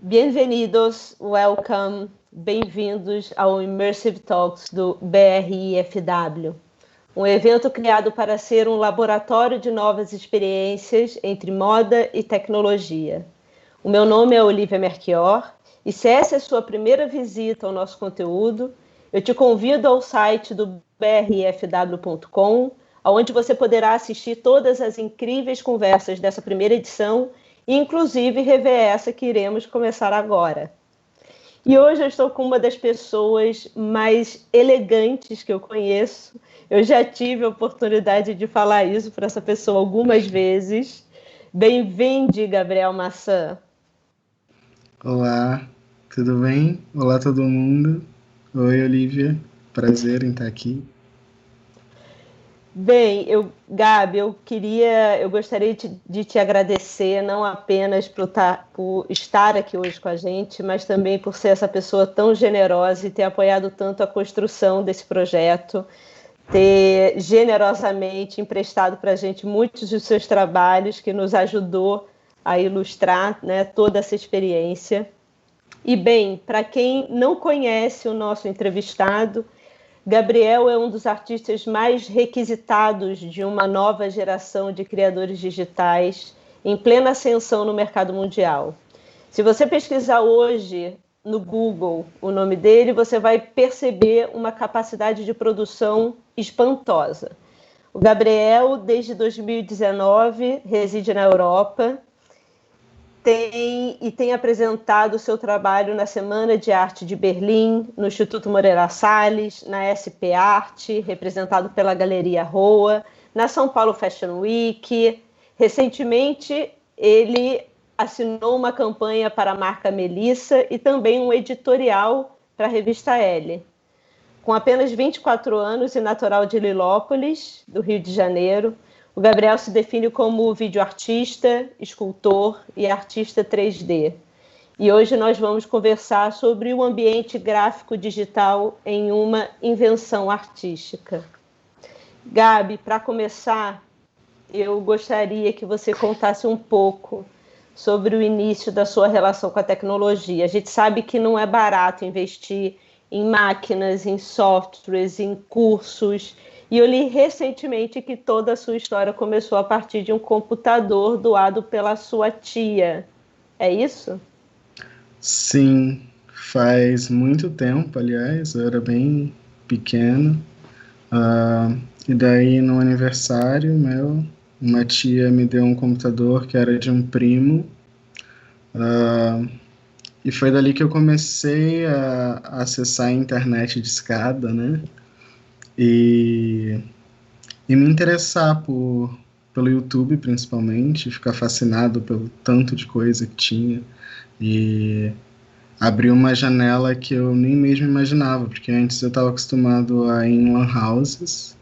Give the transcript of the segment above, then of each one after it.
Bienvenidos, welcome, bem-vindos ao Immersive Talks do BRIFW, um evento criado para ser um laboratório de novas experiências entre moda e tecnologia. O meu nome é Olivia Merchior e se essa é a sua primeira visita ao nosso conteúdo, eu te convido ao site do brifw.com, onde você poderá assistir todas as incríveis conversas dessa primeira edição, inclusive rever essa que iremos começar agora. E hoje eu estou com uma das pessoas mais elegantes que eu conheço. Eu já tive a oportunidade de falar isso para essa pessoa algumas vezes. Bem-vindo, Gabriel Maçã. Olá, tudo bem? Olá, todo mundo. Oi, Olivia. Prazer em estar aqui. Bem, Gabi, eu gostaria de te agradecer, não apenas por estar aqui hoje com a gente, mas também por ser essa pessoa tão generosa e ter apoiado tanto a construção desse projeto, ter generosamente emprestado para a gente muitos dos seus trabalhos, que nos ajudou a ilustrar, né, toda essa experiência. E, bem, para quem não conhece o nosso entrevistado, Gabriel é um dos artistas mais requisitados de uma nova geração de criadores digitais em plena ascensão no mercado mundial. Se você pesquisar hoje no Google o nome dele, você vai perceber uma capacidade de produção espantosa. O Gabriel, desde 2019, reside na Europa, tem apresentado o seu trabalho na Semana de Arte de Berlim, no Instituto Moreira Salles, na SP Arte, representado pela Galeria Roa, na São Paulo Fashion Week. Recentemente, ele assinou uma campanha para a marca Melissa e também um editorial para a revista Elle. Com apenas 24 anos e natural de Lilópolis, do Rio de Janeiro, o Gabriel se define como videoartista, escultor e artista 3D. E hoje nós vamos conversar sobre o ambiente gráfico digital em uma invenção artística. Gabi, para começar, eu gostaria que você contasse um pouco sobre o início da sua relação com a tecnologia. A gente sabe que não é barato investir em máquinas, em softwares, em cursos. E eu li recentemente que toda a sua história começou a partir de um computador doado pela sua tia. É isso? Sim, faz muito tempo, aliás, eu era bem pequeno. E daí, no aniversário meu, uma tia me deu um computador que era de um primo. E foi dali que eu comecei a acessar a internet de escada, né? E me interessar pelo YouTube, principalmente, ficar fascinado pelo tanto de coisa que tinha, e abriu uma janela que eu nem mesmo imaginava, porque antes eu estava acostumado a ir em lan houses,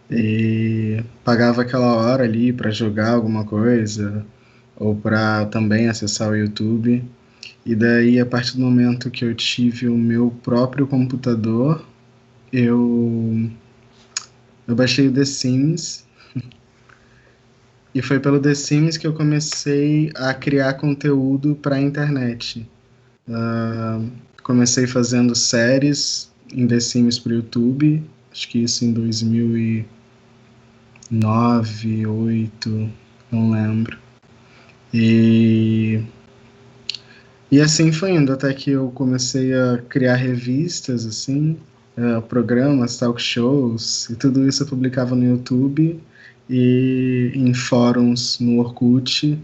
e pagava aquela hora ali para jogar alguma coisa, ou para também acessar o YouTube, e daí, a partir do momento que eu tive o meu próprio computador, eu baixei o The Sims, e foi pelo The Sims que eu comecei a criar conteúdo para a internet. Comecei fazendo séries em The Sims para o YouTube, acho que isso em 2009, 2008, não lembro. E assim foi indo, até que eu comecei a criar revistas, assim, programas, talk shows, e tudo isso eu publicava no YouTube e em fóruns no Orkut,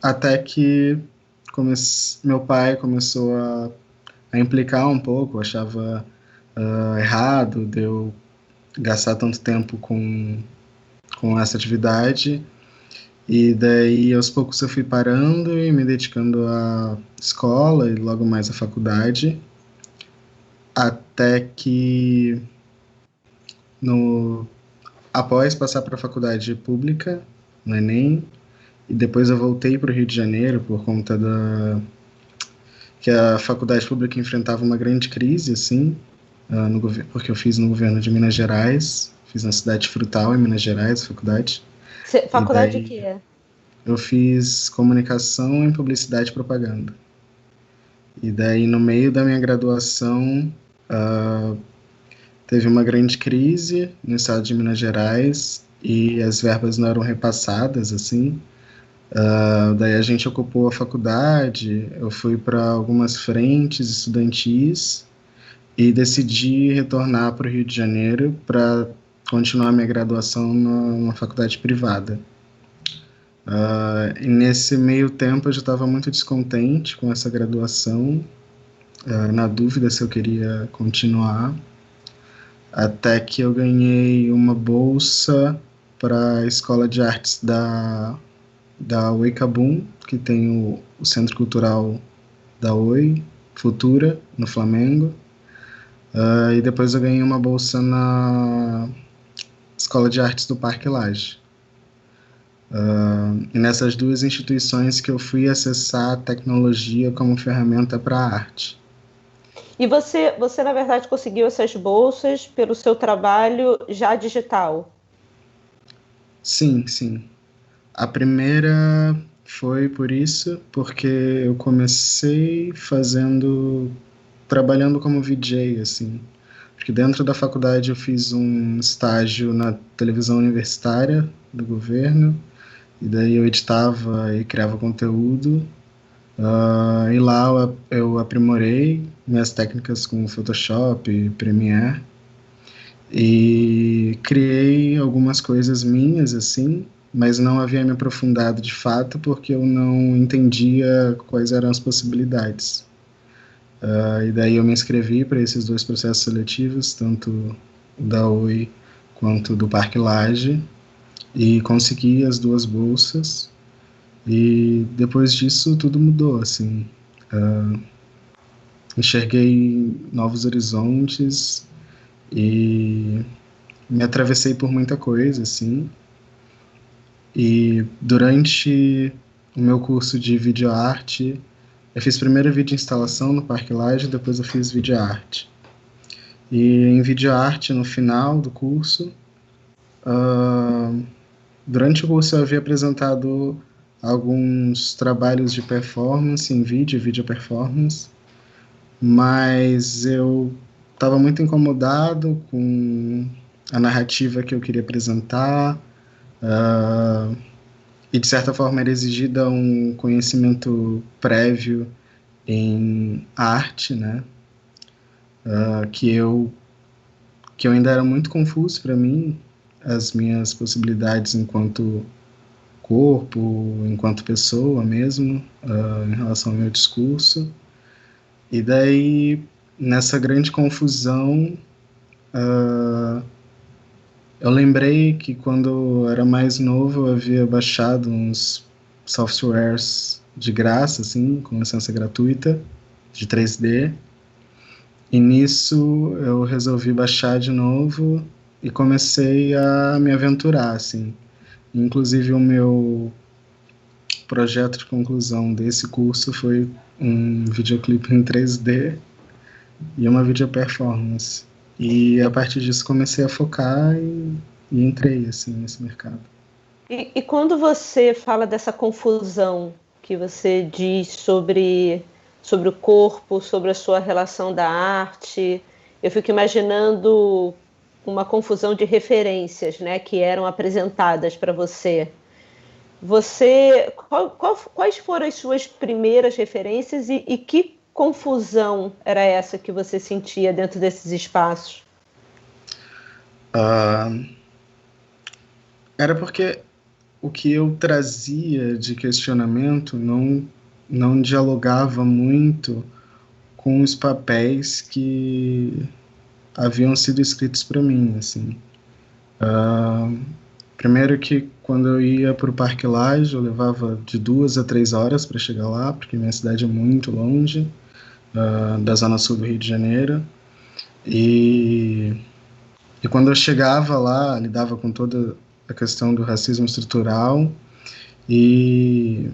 até que meu pai começou a implicar um pouco, achava errado de eu gastar tanto tempo com essa atividade, e daí aos poucos eu fui parando e me dedicando à escola e logo mais à faculdade, até que após passar para a faculdade pública, no Enem, e depois eu voltei para o Rio de Janeiro por conta que a faculdade pública enfrentava uma grande crise, assim, porque eu fiz no governo de Minas Gerais, fiz na cidade Frutal, em Minas Gerais, a faculdade. Faculdade de quê? eu fiz comunicação em publicidade e propaganda. E daí, no meio da minha graduação, teve uma grande crise no estado de Minas Gerais e as verbas não eram repassadas, assim. Daí a gente ocupou a faculdade, eu fui para algumas frentes estudantis e decidi retornar para o Rio de Janeiro para continuar minha graduação numa faculdade privada. E nesse meio tempo eu já estava muito descontente com essa graduação, na dúvida se eu queria continuar, até que eu ganhei uma bolsa para a Escola de Artes da Oi Kabum, que tem o Centro Cultural da Oi, Futura, no Flamengo. E depois eu ganhei uma bolsa na Escola de Artes do Parque Lage. E nessas duas instituições que eu fui acessar a tecnologia como ferramenta para a arte. E você, na verdade, conseguiu essas bolsas pelo seu trabalho já digital? Sim, sim. A primeira foi por isso, porque eu comecei trabalhando como VJ, assim. Porque dentro da faculdade eu fiz um estágio na televisão universitária do governo, e daí eu editava e criava conteúdo. E lá eu aprimorei minhas técnicas com Photoshop, Premiere, e criei algumas coisas minhas, assim, mas não havia me aprofundado de fato porque eu não entendia quais eram as possibilidades. E daí eu me inscrevi para esses dois processos seletivos, tanto o da Oi quanto do Parque Lage, e consegui as duas bolsas. E depois disso tudo mudou, assim. Enxerguei novos horizontes e me atravessei por muita coisa, assim. E durante o meu curso de videoarte, eu fiz primeiro vídeo instalação no Parque Lage, depois eu fiz videoarte. E em videoarte, no final do curso, durante o curso eu havia apresentado alguns trabalhos de performance em vídeo performance, mas eu estava muito incomodado com a narrativa que eu queria apresentar, e de certa forma era exigida um conhecimento prévio em arte, né? Que eu ainda era muito confuso para mim, as minhas possibilidades enquanto corpo, enquanto pessoa mesmo, em relação ao meu discurso. E daí, nessa grande confusão, eu lembrei que quando eu era mais novo eu havia baixado uns softwares de graça, assim, com licença gratuita, de 3D. E nisso eu resolvi baixar de novo e comecei a me aventurar, assim. Inclusive o meu projeto de conclusão desse curso foi um videoclipe em 3D e uma video performance. E a partir disso comecei a focar e entrei assim nesse mercado. E quando você fala dessa confusão que você diz sobre o corpo, sobre a sua relação da arte, eu fico imaginando uma confusão de referências, né, que eram apresentadas para você. Quais foram as suas primeiras referências e que confusão era essa que você sentia dentro desses espaços? Era porque o que eu trazia de questionamento não dialogava muito com os papéis que haviam sido escritos para mim, assim. Primeiro que quando eu ia para o Parque Lage, eu levava de 2 a 3 horas para chegar lá, porque minha cidade é muito longe da zona sul do Rio de Janeiro. E quando eu chegava lá, lidava com toda a questão do racismo estrutural, e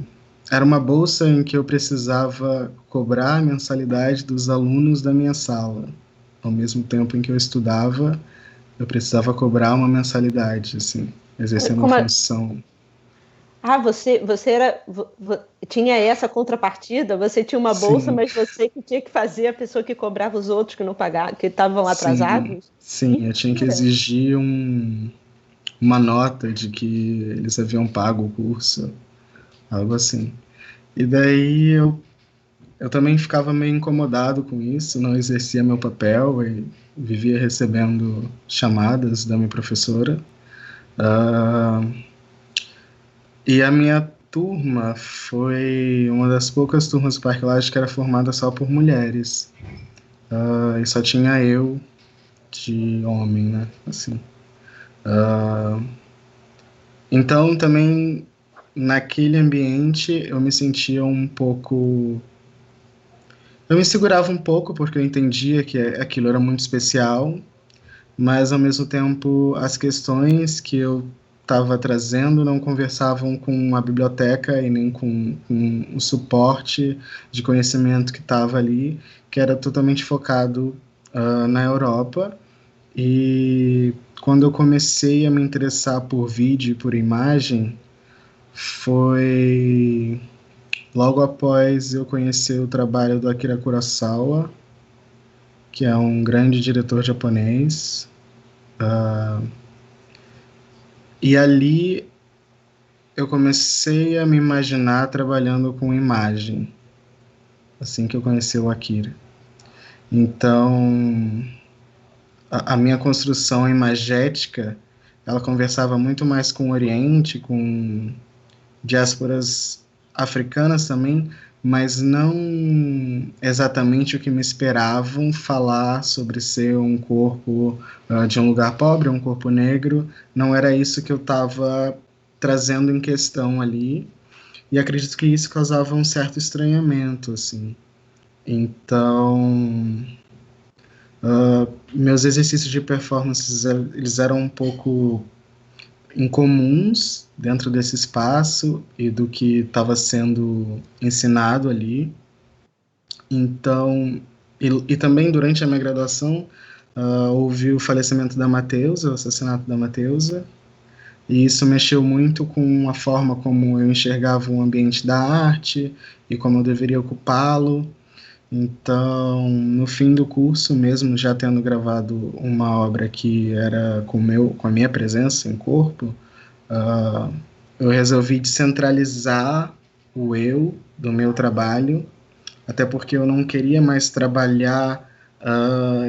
era uma bolsa em que eu precisava cobrar a mensalidade dos alunos da minha sala. Ao mesmo tempo em que eu estudava, eu precisava cobrar uma mensalidade, assim, exercendo uma função. tinha essa contrapartida? Você tinha uma bolsa, Sim. mas você que tinha que fazer a pessoa que cobrava os outros que não pagavam, que estavam atrasados? Sim, eu tinha que exigir uma nota de que eles haviam pago o curso, algo assim. E daí eu também ficava meio incomodado com isso, não exercia meu papel e vivia recebendo chamadas da minha professora. E a minha turma foi uma das poucas turmas do Parque Lage que era formada só por mulheres. E só tinha eu de homem, né? Assim. Então, também, naquele ambiente, eu me sentia um pouco... Eu me segurava um pouco, porque eu entendia que aquilo era muito especial, mas, ao mesmo tempo, as questões que eu estava trazendo não conversavam com a biblioteca e nem com o suporte de conhecimento que estava ali, que era totalmente focado na Europa. E quando eu comecei a me interessar por vídeo e por imagem, foi logo após eu conhecer o trabalho do Akira Kurosawa, que é um grande diretor japonês. E ali eu comecei a me imaginar trabalhando com imagem, assim que eu conheci o Akira. Então, a minha construção imagética, ela conversava muito mais com o Oriente, com diásporas africanas também, mas não exatamente o que me esperavam falar sobre ser um corpo de um lugar pobre, um corpo negro. Não era isso que eu estava trazendo em questão ali, e acredito que isso causava um certo estranhamento, assim. Então, meus exercícios de performance, eles eram um pouco incomuns dentro desse espaço e do que estava sendo ensinado ali. Então, e também durante a minha graduação, houve o falecimento da Mateusa, o assassinato da Mateusa, e isso mexeu muito com a forma como eu enxergava o ambiente da arte e como eu deveria ocupá-lo. Então, no fim do curso, mesmo já tendo gravado uma obra que era com a minha presença em corpo, eu resolvi descentralizar o eu do meu trabalho, até porque eu não queria mais trabalhar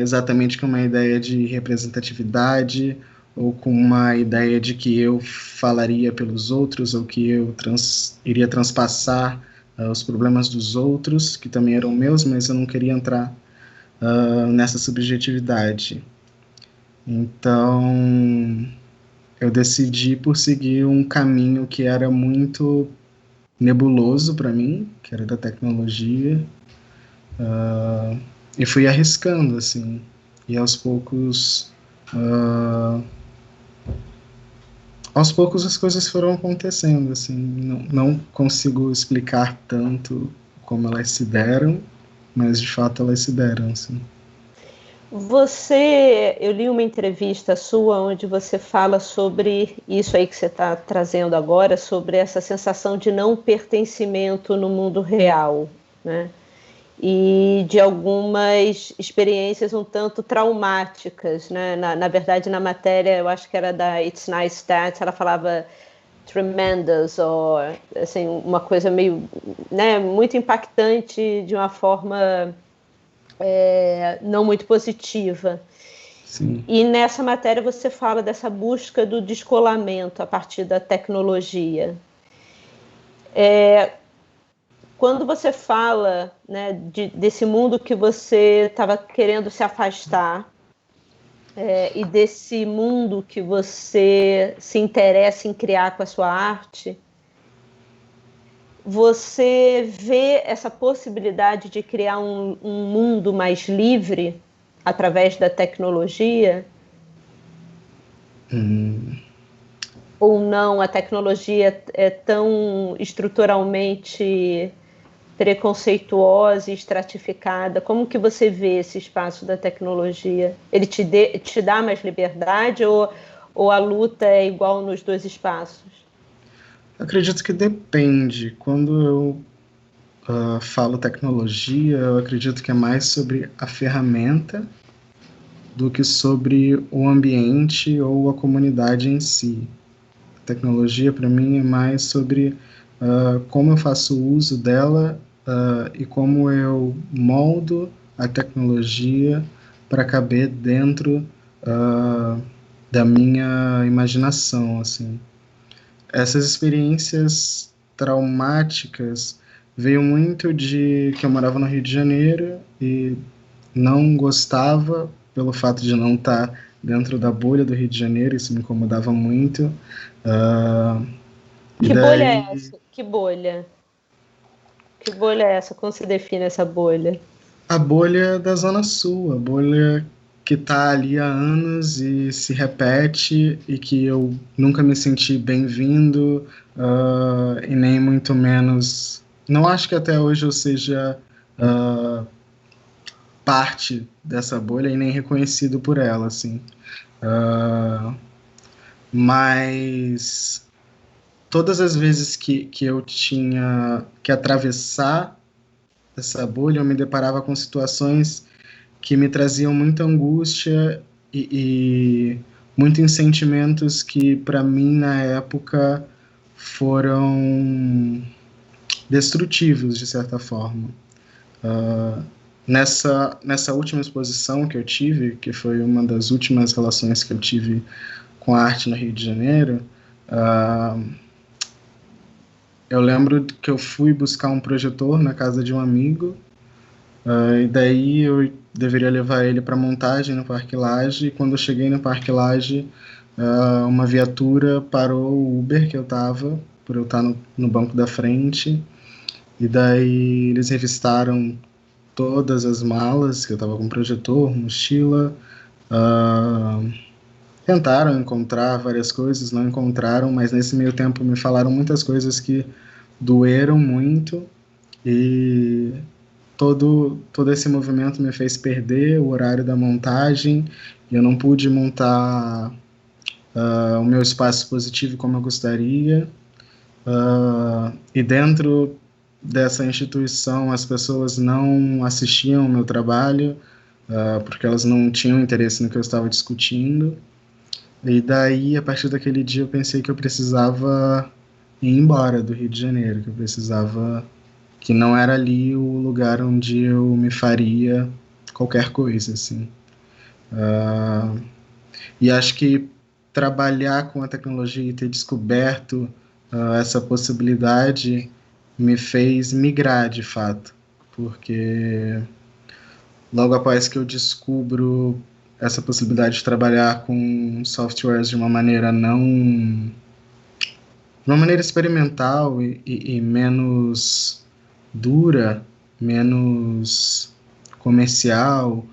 exatamente com uma ideia de representatividade ou com uma ideia de que eu falaria pelos outros ou que eu iria transpassar os problemas dos outros, que também eram meus, mas eu não queria entrar nessa subjetividade. Então, eu decidi por seguir um caminho que era muito nebuloso para mim, que era da tecnologia, e fui arriscando, assim, e aos poucos as coisas foram acontecendo, assim, não consigo explicar tanto como elas se deram, mas de fato elas se deram, assim. Eu li uma entrevista sua onde você fala sobre isso aí que você está trazendo agora, sobre essa sensação de não pertencimento no mundo real, né? E de algumas experiências um tanto traumáticas, né? Na verdade, na matéria, eu acho que era da It's Nice Stats, ela falava tremendous, ou assim, uma coisa meio, né, muito impactante de uma forma não muito positiva. Sim. E nessa matéria você fala dessa busca do descolamento a partir da tecnologia. Quando você fala, né, desse mundo que você estava querendo se afastar, e desse mundo que você se interessa em criar com a sua arte, você vê essa possibilidade de criar um mundo mais livre através da tecnologia? Ou não, a tecnologia é tão estruturalmente preconceituosa e estratificada? Como que você vê esse espaço da tecnologia? Ele te dá mais liberdade ou a luta é igual nos dois espaços? Acredito que depende. Quando eu falo tecnologia, eu acredito que é mais sobre a ferramenta do que sobre o ambiente ou a comunidade em si. A tecnologia, para mim, é mais sobre como eu faço uso dela e como eu moldo a tecnologia para caber dentro da minha imaginação, assim. Essas experiências traumáticas veio muito de que eu morava no Rio de Janeiro e não gostava pelo fato de não estar dentro da bolha do Rio de Janeiro, isso me incomodava muito. Uh, e Que bolha é daí essa? Que bolha? Que bolha é essa? Como se define essa bolha? a bolha da Zona Sul, a bolha que está ali há anos e se repete e que eu nunca me senti bem-vindo e nem muito menos. Não acho que até hoje eu seja parte dessa bolha e nem reconhecido por ela, assim. Mas todas as vezes que eu tinha que atravessar essa bolha, eu me deparava com situações que me traziam muita angústia e muitos sentimentos que, para mim, na época, foram destrutivos, de certa forma. Nessa última exposição que eu tive, que foi uma das últimas relações que eu tive com a arte no Rio de Janeiro, eu lembro que eu fui buscar um projetor na casa de um amigo, e daí eu deveria levar ele para montagem no Parque Lage, e quando eu cheguei no Parque Lage, uma viatura parou o Uber que eu estava, por eu estar no banco da frente, e daí eles revistaram todas as malas, que eu estava com projetor, mochila, tentaram encontrar várias coisas, não encontraram, mas nesse meio tempo me falaram muitas coisas que doeram muito, e todo esse movimento me fez perder o horário da montagem, e eu não pude montar o meu espaço expositivo como eu gostaria, e dentro dessa instituição as pessoas não assistiam ao meu trabalho, porque elas não tinham interesse no que eu estava discutindo, e daí, a partir daquele dia, eu pensei que eu precisava ir embora do Rio de Janeiro, que eu precisava, que não era ali o lugar onde eu me faria qualquer coisa, assim. E acho que trabalhar com a tecnologia e ter descoberto essa possibilidade me fez migrar, de fato, porque logo após que eu descubro essa possibilidade de trabalhar com softwares de uma maneira de uma maneira experimental e menos dura, menos comercial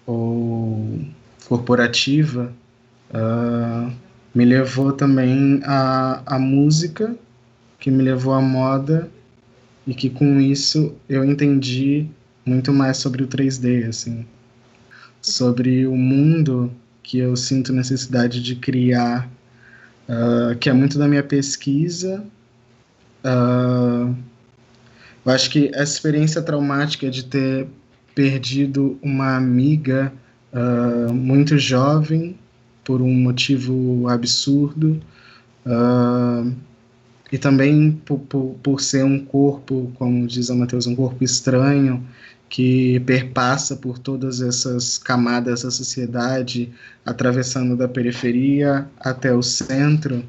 ou corporativa, me levou também à música, que me levou à moda, e que com isso eu entendi muito mais sobre o 3D, assim, sobre o mundo que eu sinto necessidade de criar, que é muito da minha pesquisa. Eu acho que essa experiência traumática de ter perdido uma amiga muito jovem por um motivo absurdo, e também por ser um corpo, como diz a Matheus, um corpo estranho, que perpassa por todas essas camadas da sociedade, atravessando da periferia até o centro,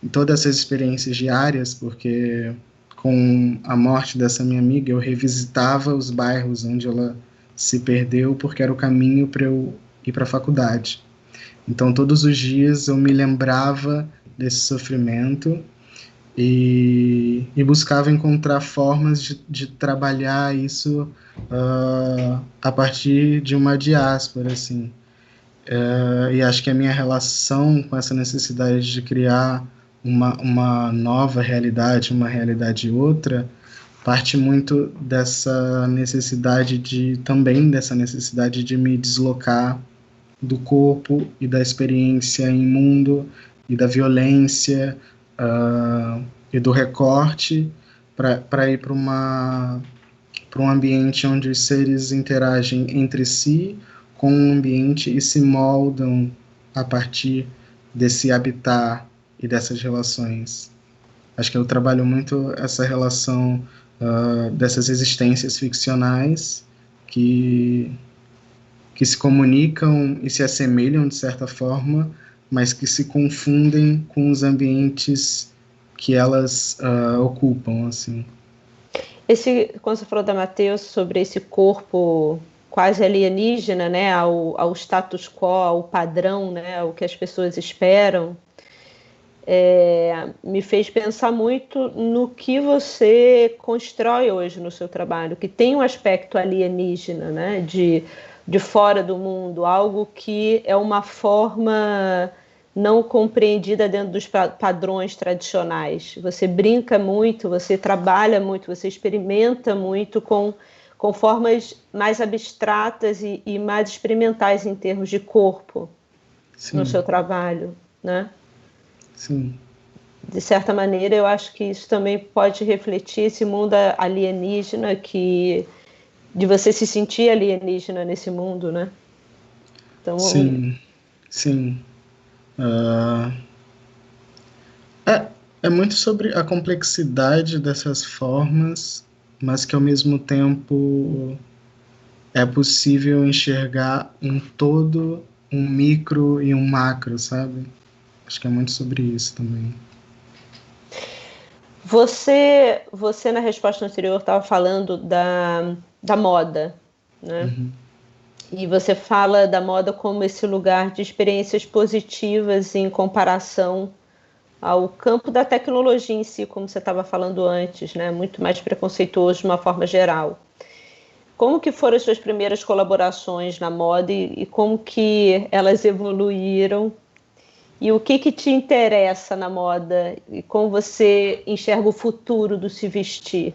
e todas essas experiências diárias, porque com a morte dessa minha amiga, eu revisitava os bairros onde ela se perdeu, porque era o caminho para eu ir para a faculdade. Então, todos os dias eu me lembrava desse sofrimento e buscava encontrar formas de trabalhar isso a partir de uma diáspora, assim. E acho que a minha relação com essa necessidade de criar uma nova realidade, uma realidade outra, parte muito dessa necessidade dessa necessidade de me deslocar do corpo e da experiência imundo e da violência, e do recorte para ir para um ambiente onde os seres interagem entre si com o ambiente e se moldam a partir desse habitat e dessas relações. Acho que eu trabalho muito essa relação dessas existências ficcionais que se comunicam e se assemelham de certa forma, mas que se confundem com os ambientes que elas ocupam, assim. Quando você falou da Mateus sobre esse corpo quase alienígena, né, ao status quo, ao padrão, né, ao que as pessoas esperam, me fez pensar muito no que você constrói hoje no seu trabalho, que tem um aspecto alienígena, né, de fora do mundo, algo que é uma forma não compreendida dentro dos padrões tradicionais. Você brinca muito, você trabalha muito, você experimenta muito com formas mais abstratas e mais experimentais em termos de corpo. Sim. No seu trabalho, né? Sim. De certa maneira, eu acho que isso também pode refletir esse mundo alienígena, de você se sentir alienígena nesse mundo, né? Então, sim, sim. É muito sobre a complexidade dessas formas, mas que ao mesmo tempo é possível enxergar um todo, um micro e um macro, sabe? Acho que é muito sobre isso também. Você na resposta anterior estava falando da moda, né? Uhum. E você fala da moda como esse lugar de experiências positivas em comparação ao campo da tecnologia em si, como você estava falando antes, né? Muito mais preconceituoso de uma forma geral. Como que foram as suas primeiras colaborações na moda e como que elas evoluíram? E o que te interessa na moda? E como você enxerga o futuro do se vestir?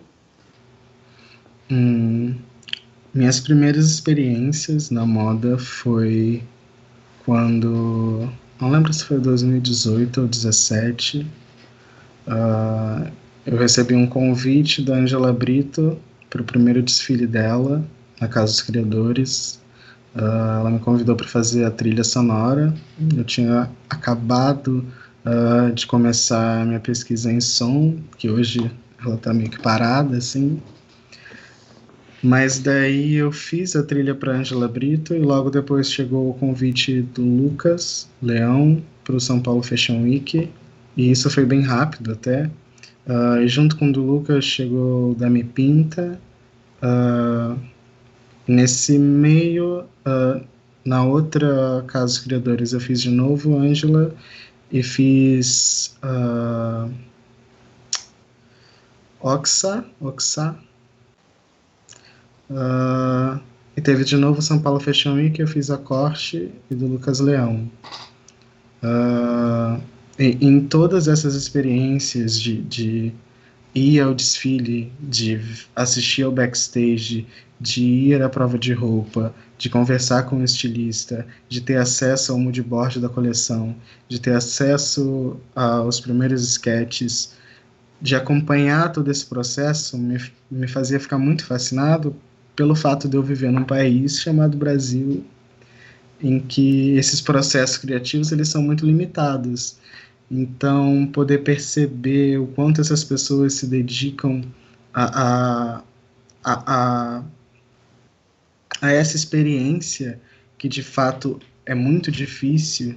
Minhas primeiras experiências na moda foi quando... Não lembro se foi 2018 ou 2017. Eu recebi um convite da Angela Brito para o primeiro desfile dela, na Casa dos Criadores. Ela me convidou para fazer a trilha sonora. Eu tinha acabado de começar a minha pesquisa em som, que hoje ela está meio que parada, assim. Mas daí eu fiz a trilha para Angela Brito e logo depois chegou o convite do Lucas Leão para o São Paulo Fashion Week. E isso foi bem rápido até. E junto com o do Lucas chegou o Dami Pinta. Nesse meio, na outra Casa dos Criadores, eu fiz de novo Angela e fiz Oxa. E teve de novo São Paulo Fashion Week, eu fiz a Corte e do Lucas Leão. E em todas essas experiências de ir ao desfile, de assistir ao backstage, de ir à prova de roupa, de conversar com o estilista, de ter acesso ao moodboard da coleção, de ter acesso aos primeiros sketches, de acompanhar todo esse processo, me fazia ficar muito fascinado pelo fato de eu viver num país chamado Brasil, em que esses processos criativos eles são muito limitados. Então, poder perceber o quanto essas pessoas se dedicam a essa experiência, que de fato é muito difícil,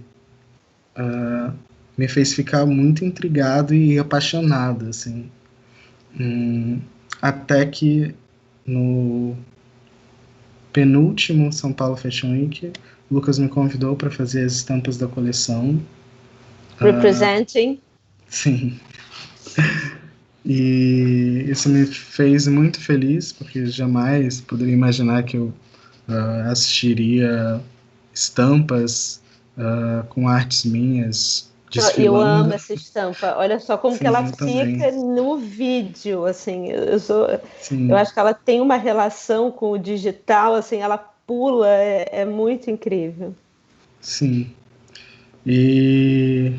me fez ficar muito intrigado e apaixonado, assim. Até que no penúltimo São Paulo Fashion Week, Lucas me convidou para fazer as estampas da coleção. Representing. Sim. E isso me fez muito feliz, porque jamais poderia imaginar que eu assistiria estampas com artes minhas desfilando. Eu amo essa estampa. Olha só como que ela fica também. no vídeo, assim. Eu acho que ela tem uma relação com o digital, assim, ela pula, é muito incrível. Sim. E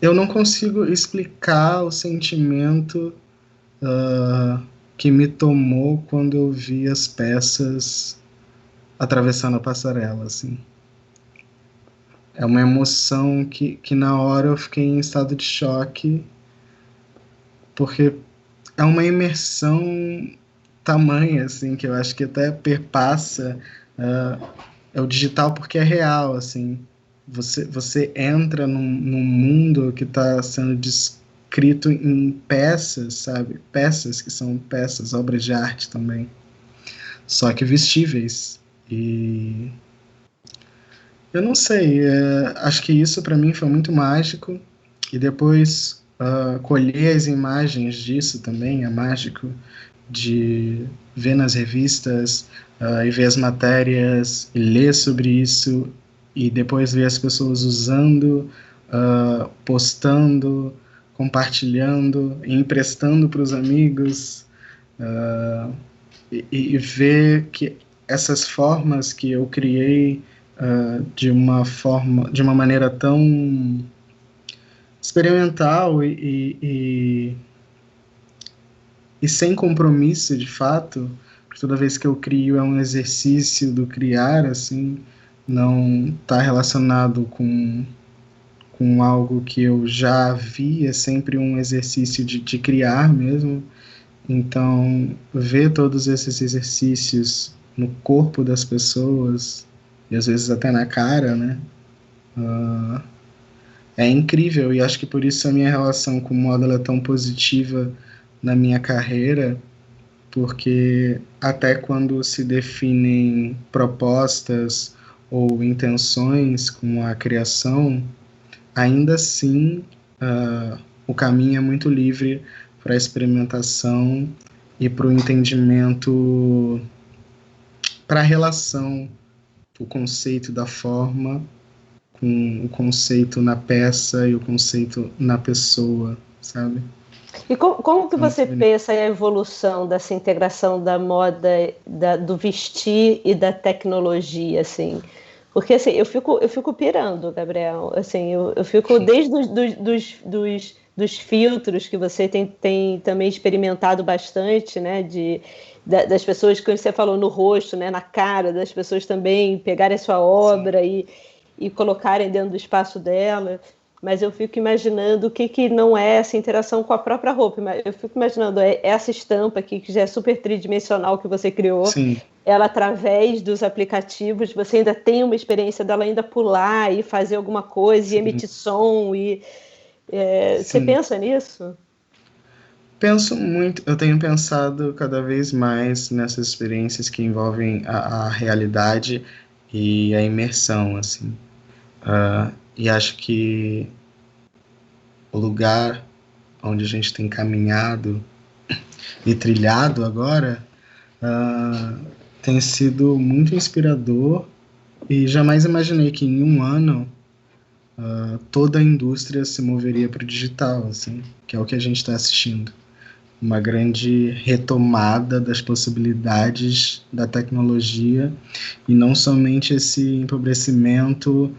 eu não consigo explicar o sentimento que me tomou quando eu vi as peças atravessando a passarela, assim. É uma emoção que na hora eu fiquei em estado de choque, porque é uma imersão tamanha, assim, que eu acho que até perpassa é o digital porque é real, assim. Você entra num mundo que está sendo descrito em peças, sabe? Peças que são peças, obras de arte também. Só que vestíveis. E eu não sei, acho que isso para mim foi muito mágico. E depois colher as imagens disso também é mágico, de ver nas revistas e ver as matérias e ler sobre isso e depois ver as pessoas usando, postando, compartilhando, e emprestando para os amigos e ver que essas formas que eu criei de uma maneira tão experimental e sem compromisso, de fato, toda vez que eu crio é um exercício do criar, assim, não está relacionado com algo que eu já vi, é sempre um exercício de criar mesmo. Então, ver todos esses exercícios no corpo das pessoas, e às vezes até na cara, né? É incrível, e acho que por isso a minha relação com o Módulo é tão positiva na minha carreira, porque até quando se definem propostas ou intenções com a criação, ainda assim o caminho é muito livre para a experimentação e para o entendimento, para a relação, o conceito da forma com o conceito na peça e o conceito na pessoa, sabe? E como que você pensa a evolução dessa integração da moda, do vestir e da tecnologia, assim? Porque assim, eu fico pirando, Gabriel. Assim, eu fico desde dos filtros que você tem também experimentado bastante, né? Das pessoas que você falou no rosto, né? Na cara, das pessoas também pegarem a sua obra e colocarem dentro do espaço dela. Mas eu fico imaginando o que não é essa interação com a própria roupa. Eu fico imaginando essa estampa aqui, que já é super tridimensional, que você criou. Sim. Ela, através dos aplicativos, você ainda tem uma experiência dela ainda pular e fazer alguma coisa, Sim. E emitir som. Você pensa nisso? Penso muito, eu tenho pensado cada vez mais nessas experiências que envolvem a realidade e a imersão, assim. E acho que o lugar onde a gente tem caminhado e trilhado agora tem sido muito inspirador e jamais imaginei que em um ano toda a indústria se moveria para o digital, assim, que é o que a gente está assistindo. Uma grande retomada das possibilidades da tecnologia e não somente esse empobrecimento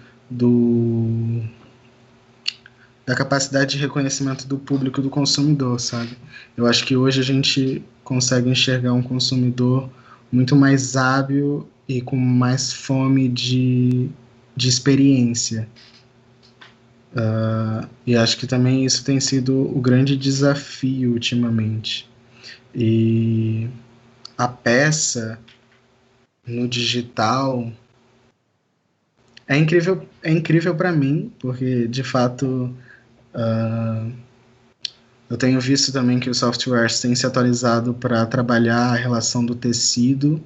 da capacidade de reconhecimento do público, do consumidor, sabe? Eu acho que hoje a gente consegue enxergar um consumidor muito mais hábil e com mais fome de experiência. E acho que também isso tem sido o grande desafio ultimamente. E a peça no digital é incrível para mim, porque de fato eu tenho visto também que os softwares têm se atualizado para trabalhar a relação do tecido.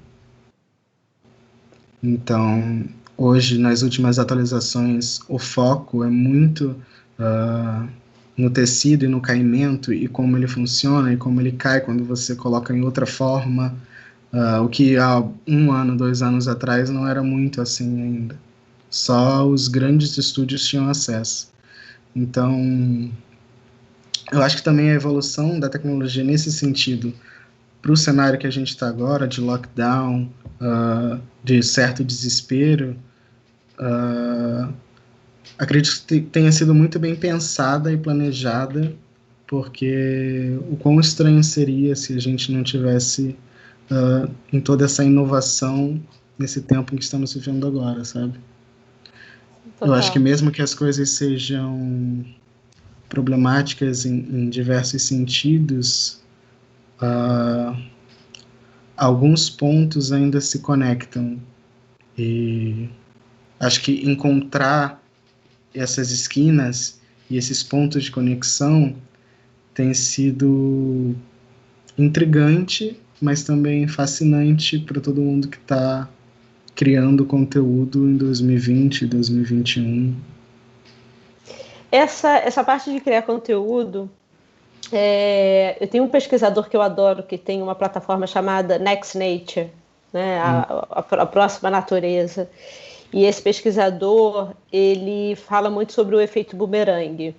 Então, hoje, nas últimas atualizações, o foco é muito no tecido e no caimento e como ele funciona e como ele cai quando você coloca em outra forma, o que há 1 ano, 2 anos atrás não era muito assim ainda. Só os grandes estúdios tinham acesso. Então, eu acho que também a evolução da tecnologia nesse sentido, para o cenário que a gente está agora, de lockdown, de certo desespero, acredito que tenha sido muito bem pensada e planejada, porque o quão estranho seria se a gente não tivesse em toda essa inovação nesse tempo em que estamos vivendo agora, sabe? Total. Eu acho que mesmo que as coisas sejam problemáticas em diversos sentidos, alguns pontos ainda se conectam. E acho que encontrar essas esquinas e esses pontos de conexão tem sido intrigante, mas também fascinante para todo mundo que está criando conteúdo em 2020, 2021. Essa parte de criar conteúdo, eu tenho um pesquisador que eu adoro, que tem uma plataforma chamada Next Nature, né, a próxima natureza. E esse pesquisador, ele fala muito sobre o efeito bumerangue.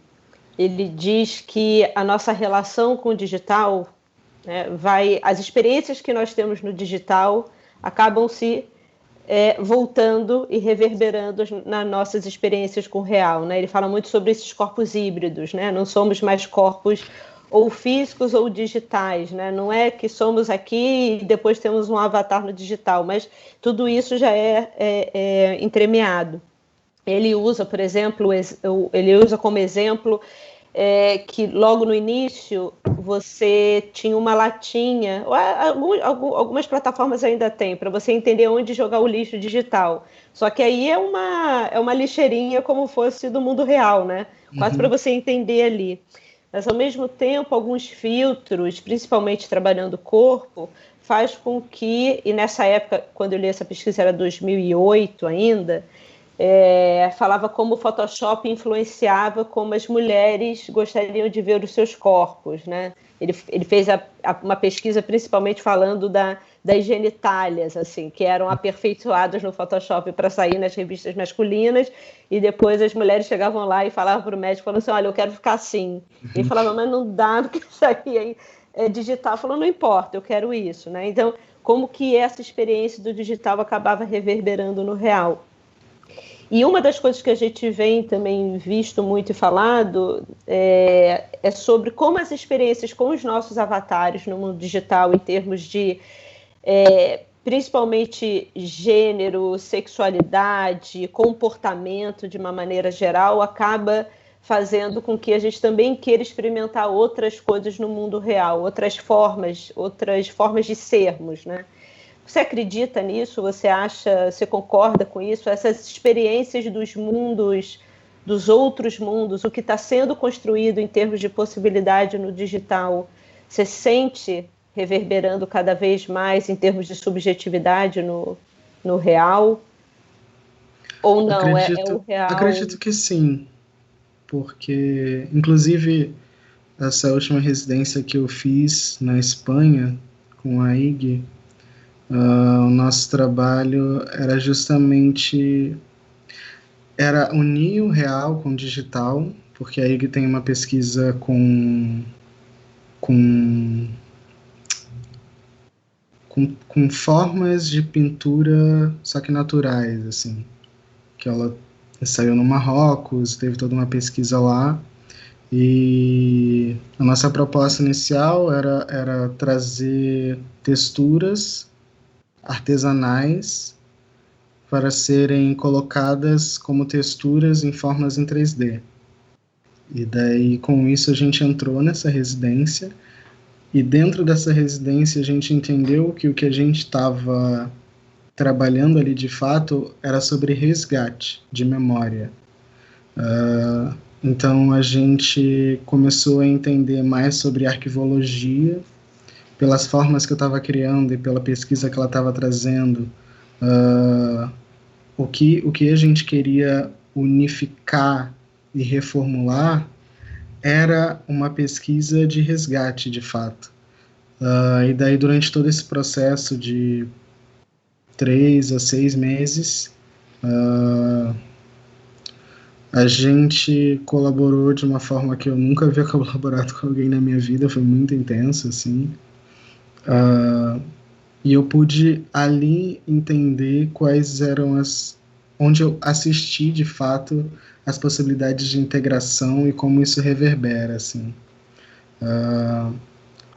Ele diz que a nossa relação com o digital, né, as experiências que nós temos no digital acabam se voltando e reverberando nas nossas experiências com o real, né? Ele fala muito sobre esses corpos híbridos, né? Não somos mais corpos ou físicos ou digitais, né? Não é que somos aqui e depois temos um avatar no digital, mas tudo isso já é entremeado. Ele usa, por exemplo, como exemplo que logo no início você tinha uma latinha, algumas plataformas ainda tem, para você entender onde jogar o lixo digital. Só que aí é uma lixeirinha como fosse do mundo real, né? Quase para você entender ali. Mas, ao mesmo tempo, alguns filtros, principalmente trabalhando o corpo, faz com que, e nessa época, quando eu li essa pesquisa, era 2008 ainda, falava como o Photoshop influenciava como as mulheres gostariam de ver os seus corpos, né? Ele fez uma pesquisa principalmente falando das genitálias, assim, que eram aperfeiçoadas no Photoshop para sair nas revistas masculinas, e depois as mulheres chegavam lá e falavam para o médico, falando assim, olha, eu quero ficar assim. E ele falava, mas não dá, porque isso aí é digital. Falou, não importa, eu quero isso, né? Então, como que essa experiência do digital acabava reverberando no real. E uma das coisas que a gente vem também visto muito e falado é sobre como as experiências com os nossos avatares no mundo digital, em termos de principalmente gênero, sexualidade, comportamento de uma maneira geral, acaba fazendo com que a gente também queira experimentar outras coisas no mundo real, outras formas de sermos, né? Você acredita nisso? Você concorda com isso? Essas experiências dos mundos, dos outros mundos, o que está sendo construído em termos de possibilidade no digital, você sente reverberando cada vez mais em termos de subjetividade no real? Ou não? É o real? Acredito que sim, porque, inclusive, essa última residência que eu fiz na Espanha, com a IG, o nosso trabalho era justamente unir o real com o digital, porque a IG tem uma pesquisa com formas de pintura, só que naturais, assim, que ela saiu no Marrocos, teve toda uma pesquisa lá, e a nossa proposta inicial era trazer texturas artesanais para serem colocadas como texturas em formas em 3D. E daí, com isso, a gente entrou nessa residência, e dentro dessa residência a gente entendeu que o que a gente estava trabalhando ali, de fato, era sobre resgate de memória. Então, a gente começou a entender mais sobre arquivologia, pelas formas que eu estava criando e pela pesquisa que ela estava trazendo, o que a gente queria unificar e reformular era uma pesquisa de resgate, de fato. E daí, durante todo esse processo de 3 a 6 meses, a gente colaborou de uma forma que eu nunca havia colaborado com alguém na minha vida, foi muito intenso, assim. E eu pude ali entender quais eram onde eu assisti de fato as possibilidades de integração e como isso reverbera, assim.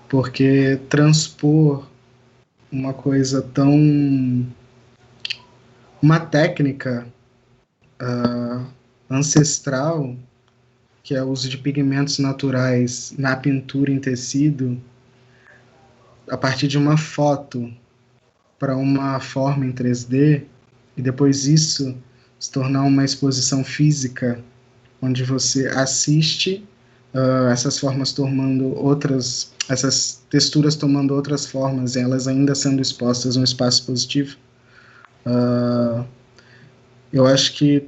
Porque transpor uma coisa tão... uma técnica ancestral, que é o uso de pigmentos naturais na pintura em tecido, a partir de uma foto para uma forma em 3D, e depois isso se tornar uma exposição física, onde você assiste essas formas tomando outras, essas texturas tomando outras formas, e elas ainda sendo expostas no espaço positivo. Eu acho que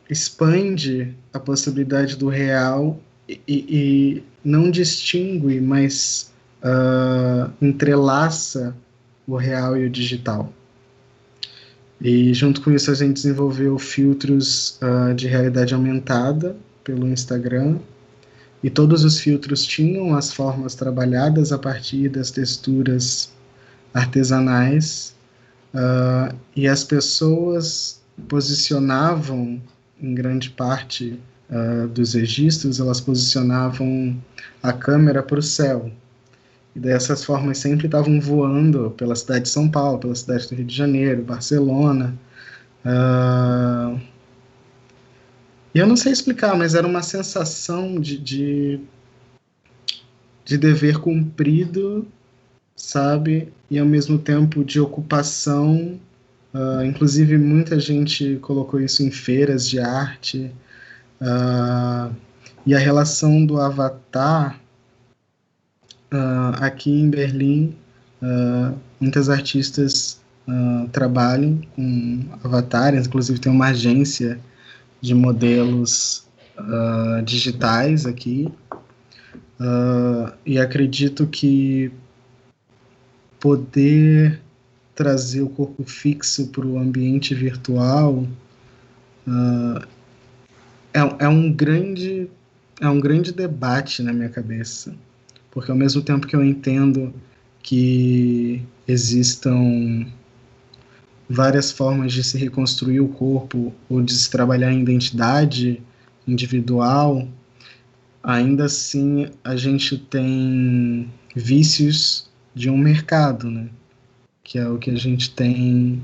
expande a possibilidade do real e não distingue, mas entrelaça o real e o digital. E junto com isso a gente desenvolveu filtros de realidade aumentada pelo Instagram, e todos os filtros tinham as formas trabalhadas a partir das texturas artesanais, e as pessoas posicionavam, em grande parte dos registros, elas posicionavam a câmera para o céu. E daí essas formas sempre estavam voando pela cidade de São Paulo, pela cidade do Rio de Janeiro, Barcelona. E eu não sei explicar, mas era uma sensação de dever cumprido, sabe? E ao mesmo tempo de ocupação. Inclusive muita gente colocou isso em feiras de arte. E a relação do avatar, aqui em Berlim, muitas artistas trabalham com avatares, inclusive tem uma agência de modelos digitais aqui, e acredito que poder trazer o corpo fixo para o ambiente virtual é um grande debate na minha cabeça, porque ao mesmo tempo que eu entendo que existam várias formas de se reconstruir o corpo ou de se trabalhar em identidade individual, ainda assim a gente tem vícios de um mercado, né? Que é o que a gente tem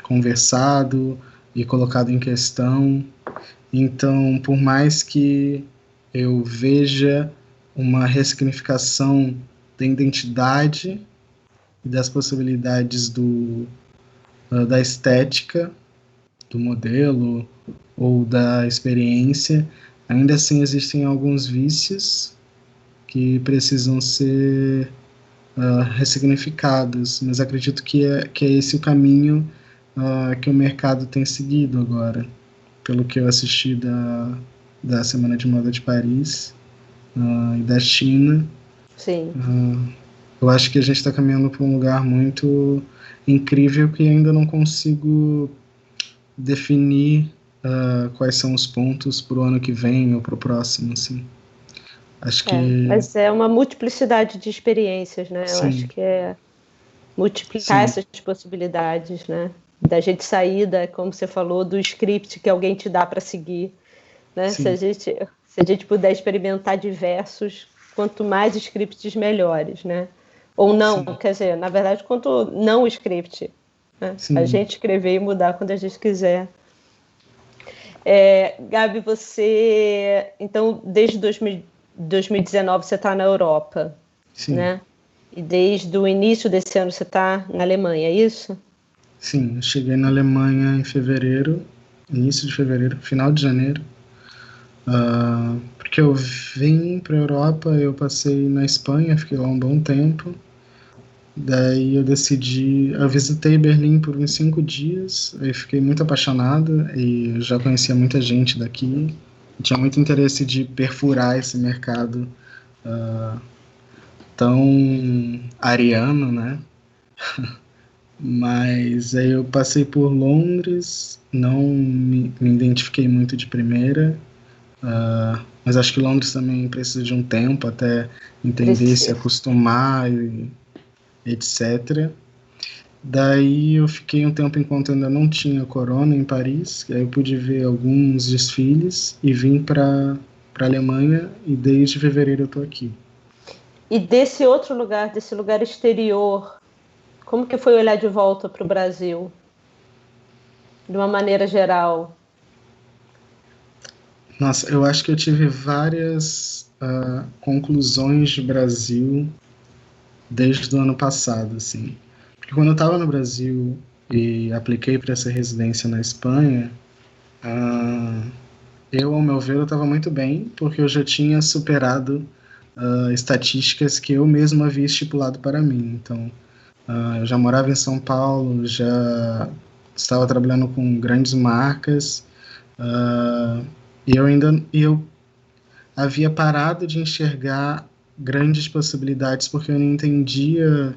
conversado e colocado em questão. Então, por mais que eu veja uma ressignificação da identidade e das possibilidades da estética, do modelo ou da experiência, ainda assim existem alguns vícios que precisam ser ressignificados, mas acredito que é esse o caminho que o mercado tem seguido agora, pelo que eu assisti da Semana de Moda de Paris e da China. Sim. Eu acho que a gente está caminhando para um lugar muito incrível que ainda não consigo definir quais são os pontos para o ano que vem ou para o próximo, assim. Acho que... Mas é uma multiplicidade de experiências, né? Sim. Eu acho que é multiplicar essas possibilidades, né? Da gente sair, como você falou, do script que alguém te dá para seguir, né? Se a gente puder experimentar diversos, quanto mais scripts, melhores, né? Ou não, quer dizer, na verdade, quanto não script, né? A gente escrever e mudar quando a gente quiser. Gabi, você, então, desde 2019 você está na Europa, né? E desde o início desse ano você está na Alemanha, é isso? Sim, eu cheguei na Alemanha em fevereiro, início de fevereiro, final de janeiro, porque eu vim para a Europa, eu passei na Espanha, fiquei lá um bom tempo, daí eu visitei Berlim por uns 5 dias, aí fiquei muito apaixonado e já conhecia muita gente daqui, tinha muito interesse de perfurar esse mercado tão ariano, né? Mas aí eu passei por Londres, não me identifiquei muito de primeira, mas acho que Londres também precisa de um tempo até entender, se acostumar, e etc. Daí eu fiquei um tempo enquanto ainda não tinha corona em Paris, aí eu pude ver alguns desfiles e vim para a Alemanha e desde fevereiro eu estou aqui. E desse outro lugar, desse lugar exterior, como que foi olhar de volta para o Brasil? De uma maneira geral. Nossa, eu acho que eu tive várias conclusões de Brasil desde o ano passado, assim. Porque quando eu estava no Brasil e apliquei para essa residência na Espanha, ao meu ver, eu estava muito bem, porque eu já tinha superado estatísticas que eu mesmo havia estipulado para mim. Então, eu já morava em São Paulo, já estava trabalhando com grandes marcas, e eu havia parado de enxergar grandes possibilidades porque eu não entendia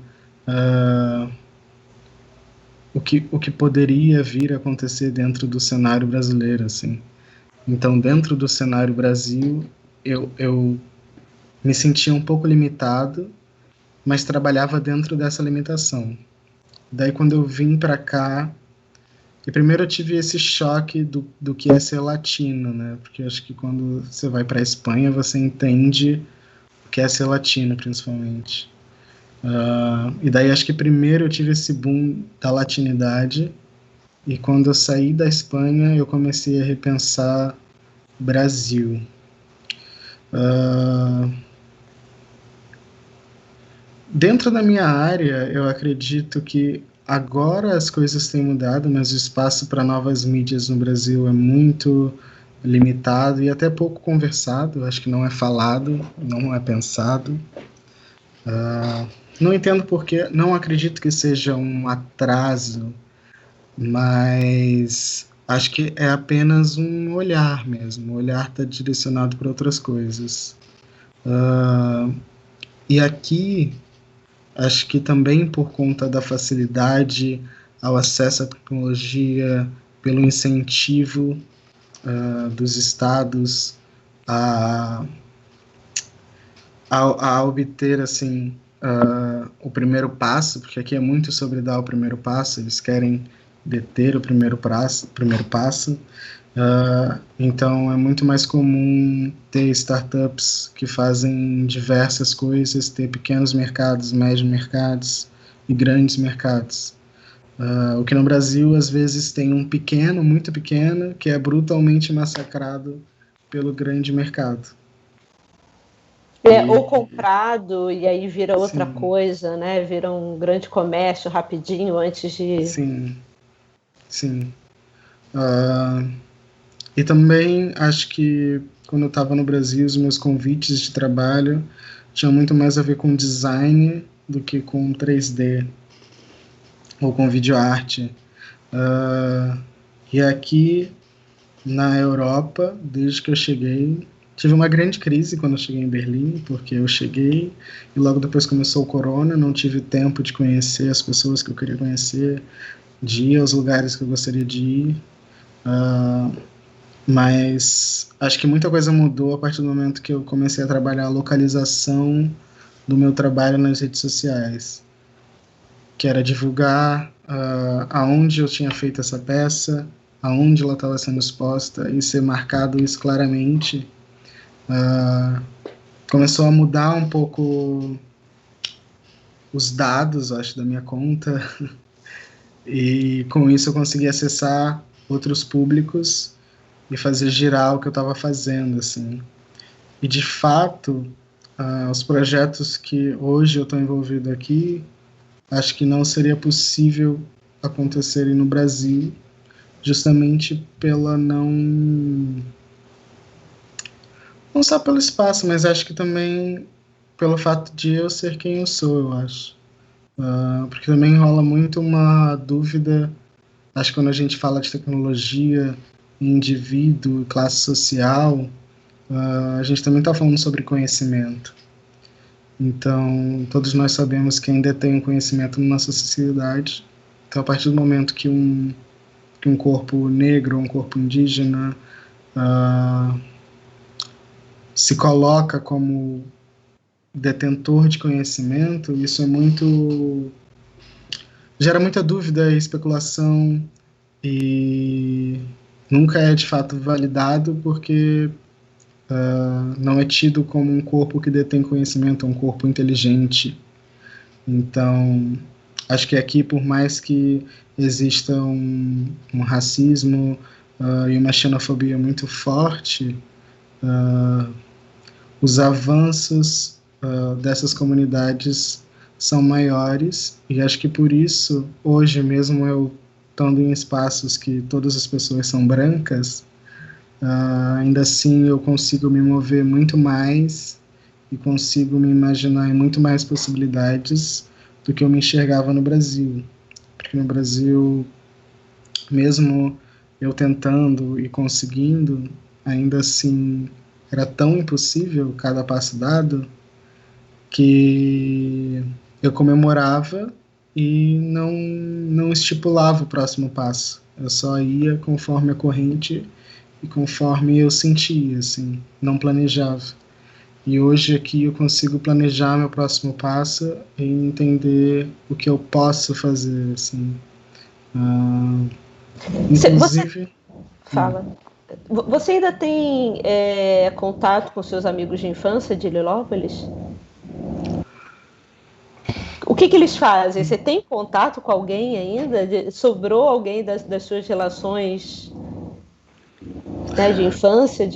o que poderia vir a acontecer dentro do cenário brasileiro, assim. Então, dentro do cenário Brasil, eu me sentia um pouco limitado, mas trabalhava dentro dessa limitação. Daí, quando eu vim para cá, e primeiro eu tive esse choque do que é ser latino, né? Porque eu acho que quando você vai para a Espanha, você entende o que é ser latino, principalmente. E daí acho que primeiro eu tive esse boom da latinidade, e quando eu saí da Espanha, eu comecei a repensar Brasil. Dentro da minha área, eu acredito que agora as coisas têm mudado, mas o espaço para novas mídias no Brasil é muito limitado e até pouco conversado. Acho que não é falado, não é pensado. Não entendo porque, não acredito que seja um atraso, mas acho que é apenas um olhar mesmo. O olhar está direcionado para outras coisas. E aqui, acho que também por conta da facilidade ao acesso à tecnologia, pelo incentivo dos estados a, a obter assim o primeiro passo, porque aqui é muito sobre dar o primeiro passo, eles querem deter o primeiro passo. Então é muito mais comum ter startups que fazem diversas coisas, ter pequenos mercados, médios mercados e grandes mercados. O que no Brasil às vezes tem um pequeno, muito pequeno, que é brutalmente massacrado pelo grande mercado. Ou comprado e aí vira outra sim, coisa, né? Vira um grande comércio rapidinho antes de... Sim. E também acho que quando eu estava no Brasil, os meus convites de trabalho tinham muito mais a ver com design do que com 3D ou com videoarte. E aqui na Europa, desde que eu cheguei, tive uma grande crise quando eu cheguei em Berlim, porque eu cheguei e logo depois começou o corona, não tive tempo de conhecer as pessoas que eu queria conhecer, de ir aos lugares que eu gostaria de ir. Mas acho que muita coisa mudou a partir do momento que eu comecei a trabalhar a localização do meu trabalho nas redes sociais, que era divulgar aonde eu tinha feito essa peça, aonde ela estava sendo exposta e ser marcado isso claramente. Começou a mudar um pouco os dados, acho, da minha conta, e com isso eu consegui acessar outros públicos e fazer girar o que eu estava fazendo, assim. E, de fato, os projetos que hoje eu estou envolvido aqui, acho que não seria possível acontecerem no Brasil, justamente pela não só pelo espaço, mas acho que também pelo fato de eu ser quem eu sou, eu acho. Porque também rola muito uma dúvida, acho que quando a gente fala de tecnologia, indivíduo, classe social, a gente também está falando sobre conhecimento. Então, todos nós sabemos que ainda tem um conhecimento na nossa sociedade. Então, a partir do momento que um corpo negro, um corpo indígena se coloca como detentor de conhecimento, isso é muito gera muita dúvida e especulação e nunca é de fato validado porque não é tido como um corpo que detém conhecimento, um corpo inteligente. Então, acho que aqui, por mais que exista um racismo e uma xenofobia muito forte, os avanços dessas comunidades são maiores, e acho que por isso, hoje mesmo eu estando em espaços que todas as pessoas são brancas, ainda assim eu consigo me mover muito mais e consigo me imaginar em muito mais possibilidades do que eu me enxergava no Brasil. Porque no Brasil, mesmo eu tentando e conseguindo, ainda assim era tão impossível cada passo dado que eu comemorava e não estipulava o próximo passo. Eu só ia conforme a corrente e conforme eu sentia, assim, não planejava. E hoje aqui eu consigo planejar meu próximo passo e entender o que eu posso fazer, assim. Inclusive... Fala. Você ainda tem contato com seus amigos de infância de Lilópolis? O que eles fazem? Você tem contato com alguém ainda? Sobrou alguém das suas relações, né, de infância?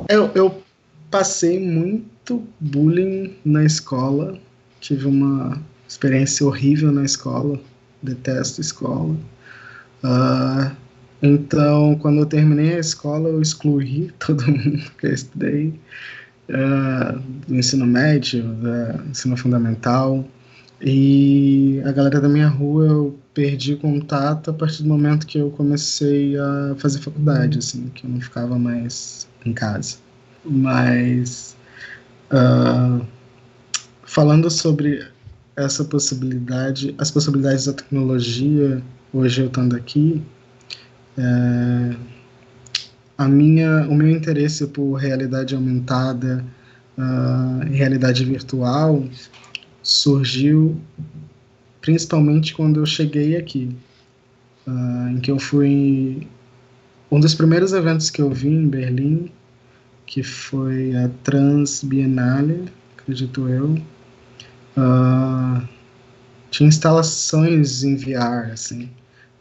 Eu passei muito bullying na escola. Tive uma experiência horrível na escola. Detesto escola. Então, quando eu terminei a escola, eu excluí todo mundo que eu estudei. Do ensino médio, do ensino fundamental. E a galera da minha rua eu perdi contato a partir do momento que eu comecei a fazer faculdade, assim, que eu não ficava mais em casa. Mas falando sobre essa possibilidade, as possibilidades da tecnologia, hoje eu estando aqui, o meu interesse por realidade aumentada e realidade virtual surgiu principalmente quando eu cheguei aqui, em que eu fui... Um dos primeiros eventos que eu vi em Berlim, que foi a Trans Biennale, acredito eu, tinha instalações em VR, assim,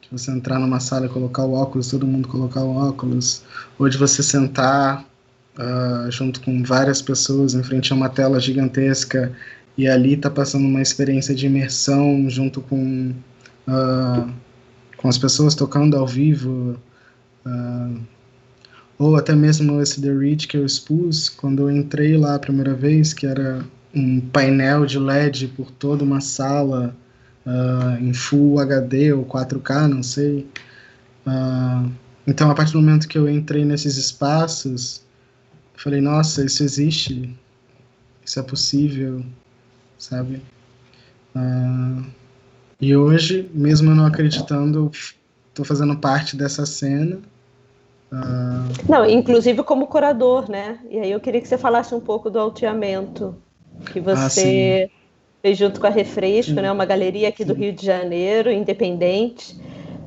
de você entrar numa sala e colocar o óculos, todo mundo colocar o óculos, ou de você sentar junto com várias pessoas em frente a uma tela gigantesca e ali tá passando uma experiência de imersão junto com as pessoas tocando ao vivo, ou até mesmo esse The Reach que eu expus, quando eu entrei lá a primeira vez, que era um painel de LED por toda uma sala, em Full HD ou 4K, não sei. Então, a partir do momento que eu entrei nesses espaços, eu falei, nossa, isso existe, isso é possível, sabe? E hoje, mesmo eu não acreditando, estou fazendo parte dessa cena. Não, inclusive como curador, né? E aí eu queria que você falasse um pouco do alteamento que você fez junto com a Refresco, né? Uma galeria aqui do Rio de Janeiro, independente.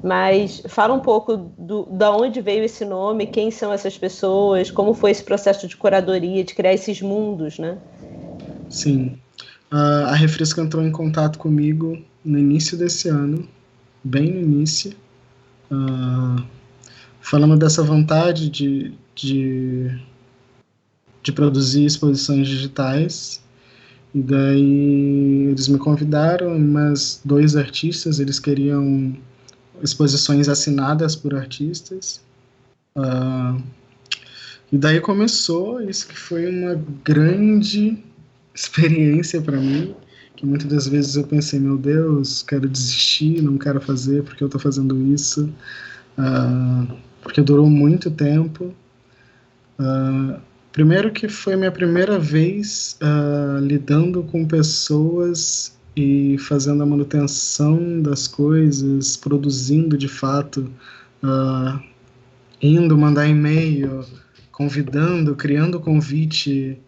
Mas fala um pouco da onde veio esse nome, quem são essas pessoas, como foi esse processo de curadoria, de criar esses mundos, né? Sim. A Refresco entrou em contato comigo no início desse ano, bem no início, falando dessa vontade de produzir exposições digitais. E daí eles me convidaram, mas 2 artistas, eles queriam exposições assinadas por artistas. E daí começou isso, que foi uma grande experiência para mim, que muitas das vezes eu pensei, meu Deus, quero desistir, não quero fazer porque eu estou fazendo isso, porque durou muito tempo. Primeiro que foi minha primeira vez lidando com pessoas e fazendo a manutenção das coisas, produzindo de fato, indo mandar e-mail, convidando, criando convite,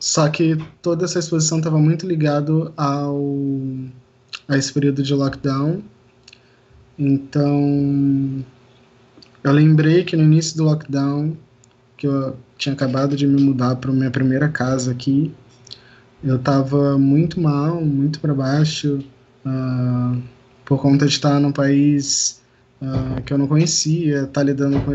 Só que toda essa exposição estava muito ligado a esse período de lockdown. Então, eu lembrei que no início do lockdown, que eu tinha acabado de me mudar para minha primeira casa aqui, eu estava muito mal, muito para baixo, por conta de estar num país que eu não conhecia, estar lidando com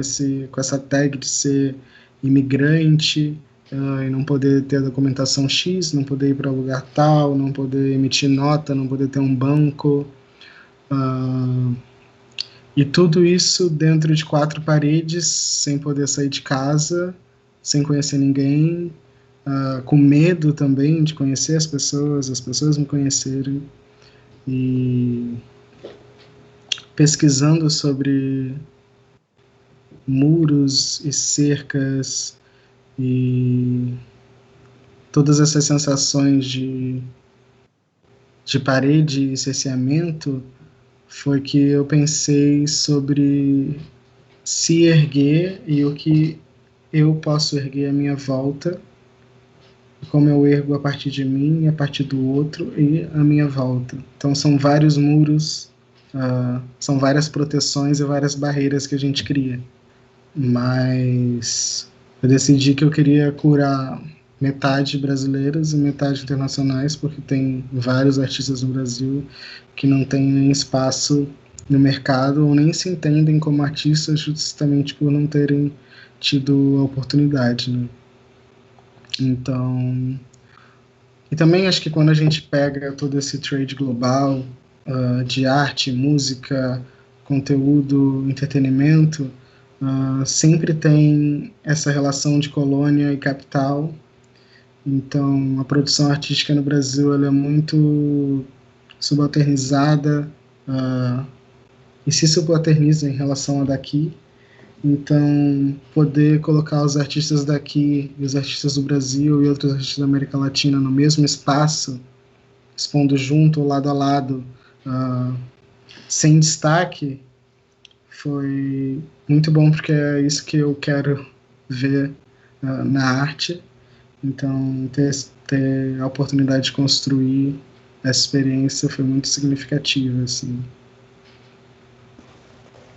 essa tag de ser imigrante, e não poder ter a documentação X, não poder ir para lugar tal, não poder emitir nota, não poder ter um banco. E tudo isso dentro de 4 paredes, sem poder sair de casa, sem conhecer ninguém, com medo também de conhecer as pessoas me conhecerem. E pesquisando sobre muros e cercas e todas essas sensações de parede e cerceamento, foi que eu pensei sobre se erguer e o que eu posso erguer à minha volta, como eu ergo a partir de mim, a partir do outro e à minha volta. Então são vários muros, são várias proteções e várias barreiras que a gente cria. Mas eu decidi que eu queria curar metade brasileiras e metade internacionais, porque tem vários artistas no Brasil que não têm nem espaço no mercado ou nem se entendem como artistas justamente por não terem tido a oportunidade, né? Então, e também acho que quando a gente pega todo esse trade global de arte, música, conteúdo, entretenimento, sempre tem essa relação de colônia e capital. Então, a produção artística no Brasil ela é muito subalternizada e se subalterniza em relação a daqui. Então, poder colocar os artistas daqui e os artistas do Brasil e outros artistas da América Latina no mesmo espaço, expondo junto, lado a lado, sem destaque, foi muito bom, porque é isso que eu quero ver na arte. Então, ter a oportunidade de construir essa experiência foi muito significativa, assim.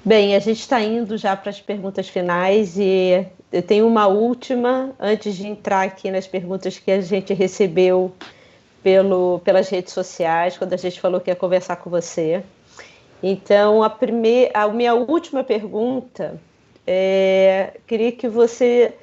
Bem, a gente está indo já para as perguntas finais e eu tenho uma última antes de entrar aqui nas perguntas que a gente recebeu pelas redes sociais, quando a gente falou que ia conversar com você. Então, a minha última pergunta queria que você...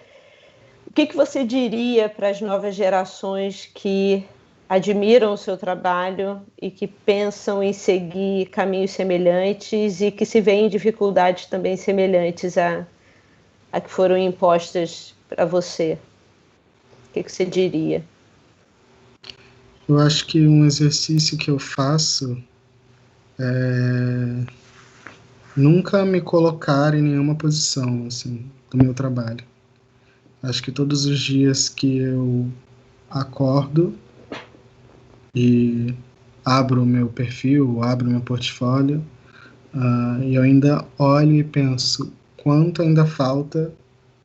O que você diria para as novas gerações que admiram o seu trabalho e que pensam em seguir caminhos semelhantes e que se veem em dificuldades também semelhantes a que foram impostas para você? O que você diria? Eu acho que um exercício que eu faço é nunca me colocar em nenhuma posição, assim, do meu trabalho. Acho que todos os dias que eu acordo e abro o meu perfil, abro o meu portfólio, e eu ainda olho e penso quanto ainda falta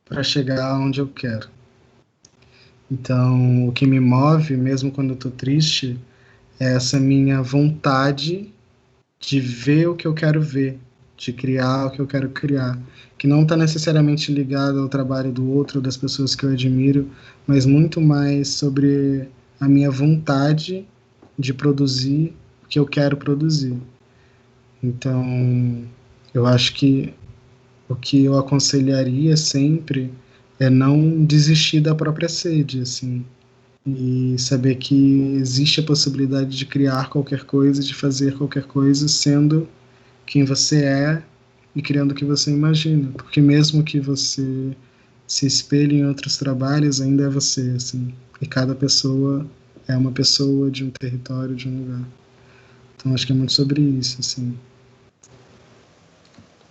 para chegar onde eu quero. Então, o que me move, mesmo quando eu estou triste, é essa minha vontade de ver o que eu quero ver, de criar o que eu quero criar, que não está necessariamente ligado ao trabalho do outro, das pessoas que eu admiro, mas muito mais sobre a minha vontade de produzir o que eu quero produzir. Então, eu acho que o que eu aconselharia sempre é não desistir da própria sede, assim, e saber que existe a possibilidade de criar qualquer coisa, de fazer qualquer coisa, sendo quem você é e criando o que você imagina, porque mesmo que você se espelhe em outros trabalhos, ainda é você, assim, e cada pessoa é uma pessoa de um território, de um lugar. Então acho que é muito sobre isso, assim.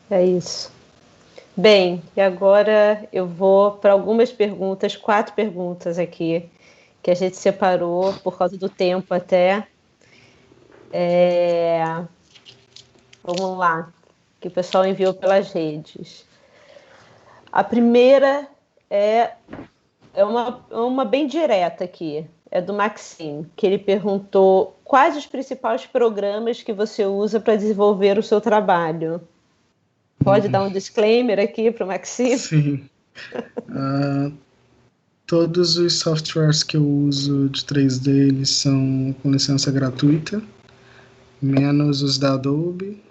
É isso. Bem, e agora eu vou para algumas perguntas, 4 perguntas aqui, que a gente separou por causa do tempo até. Vamos lá, que o pessoal enviou pelas redes. A primeira é uma bem direta aqui. É do Maxim, que ele perguntou quais os principais programas que você usa para desenvolver o seu trabalho. Pode dar um disclaimer aqui para o Maxim? Sim. Todos os softwares que eu uso de 3D eles são com licença gratuita, menos os da Adobe.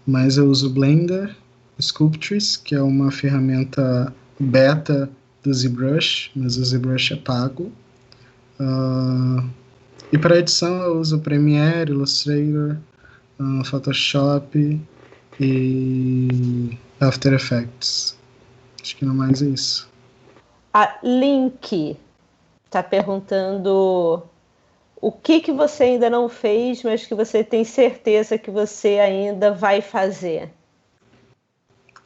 Mas eu uso Blender, Sculptris, que é uma ferramenta beta do ZBrush, mas o ZBrush é pago. E para edição eu uso Premiere, Illustrator, Photoshop e After Effects. Acho que não mais é isso. A Link está perguntando o que você ainda não fez, mas que você tem certeza que você ainda vai fazer.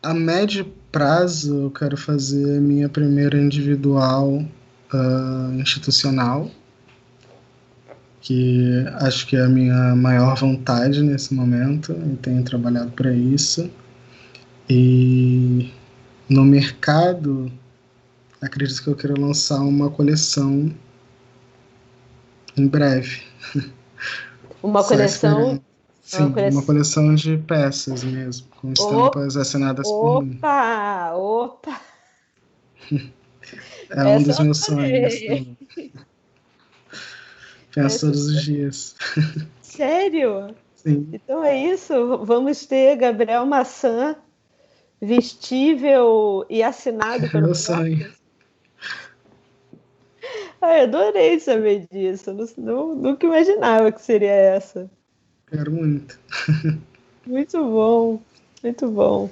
A médio prazo, eu quero fazer a minha primeira individual institucional, que acho que é a minha maior vontade nesse momento, e tenho trabalhado para isso. E no mercado, acredito que eu quero lançar uma coleção em breve. Uma coleção... Sim, uma coleção de peças mesmo, com estampas assinadas por mim. Opa! É um dos meus sonhos também. Penso todos os dias. Sério? Sim. Então é isso, vamos ter Gabriel Maçã vestível e assinado pelo meu sonho. Eu adorei saber disso, nunca imaginava que seria essa. Quero muito. Muito bom, muito bom.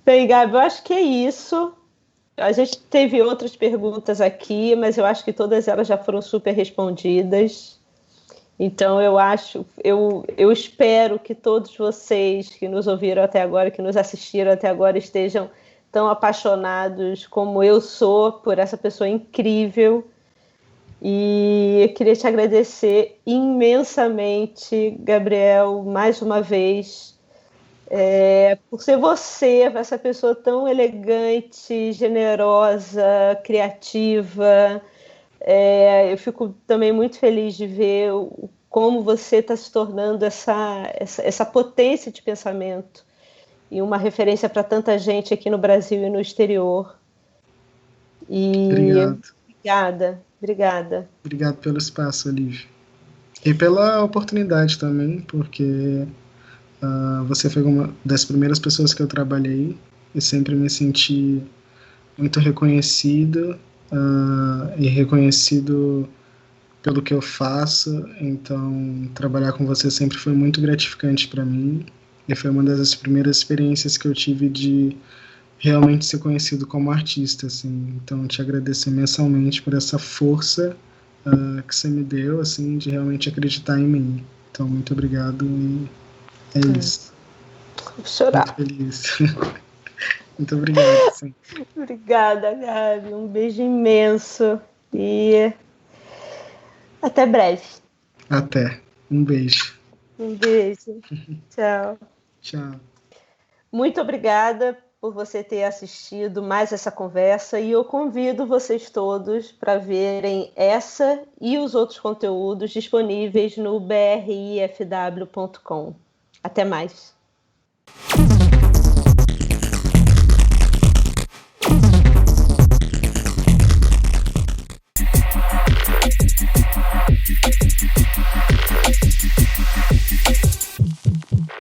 Bem, Gabi, eu acho que é isso. A gente teve outras perguntas aqui, mas eu acho que todas elas já foram super respondidas. Então, eu espero que todos vocês que nos ouviram até agora, que nos assistiram até agora, estejam tão apaixonados como eu sou por essa pessoa incrível. E eu queria te agradecer imensamente, Gabriel, mais uma vez, por ser você, essa pessoa tão elegante, generosa, criativa. Eu fico também muito feliz de ver como você está se tornando essa potência de pensamento e uma referência para tanta gente aqui no Brasil e no exterior. Obrigado. Obrigada. Obrigado pelo espaço, Olivia. E pela oportunidade também, porque você foi uma das primeiras pessoas que eu trabalhei e sempre me senti muito reconhecido e reconhecido pelo que eu faço. Então, trabalhar com você sempre foi muito gratificante para mim e foi uma das primeiras experiências que eu tive de realmente ser conhecido como artista, assim. Então, te agradeço imensamente por essa força que você me deu, assim, de realmente acreditar em mim. Então, muito obrigado e é isso. Vou chorar. Muito feliz. Muito obrigado. Sim. Obrigada, Gabi. Um beijo imenso e até breve. Até. Um beijo. Um beijo. Tchau. Tchau. Muito obrigada por você ter assistido mais essa conversa e eu convido vocês todos para verem essa e os outros conteúdos disponíveis no brifw.com. Até mais.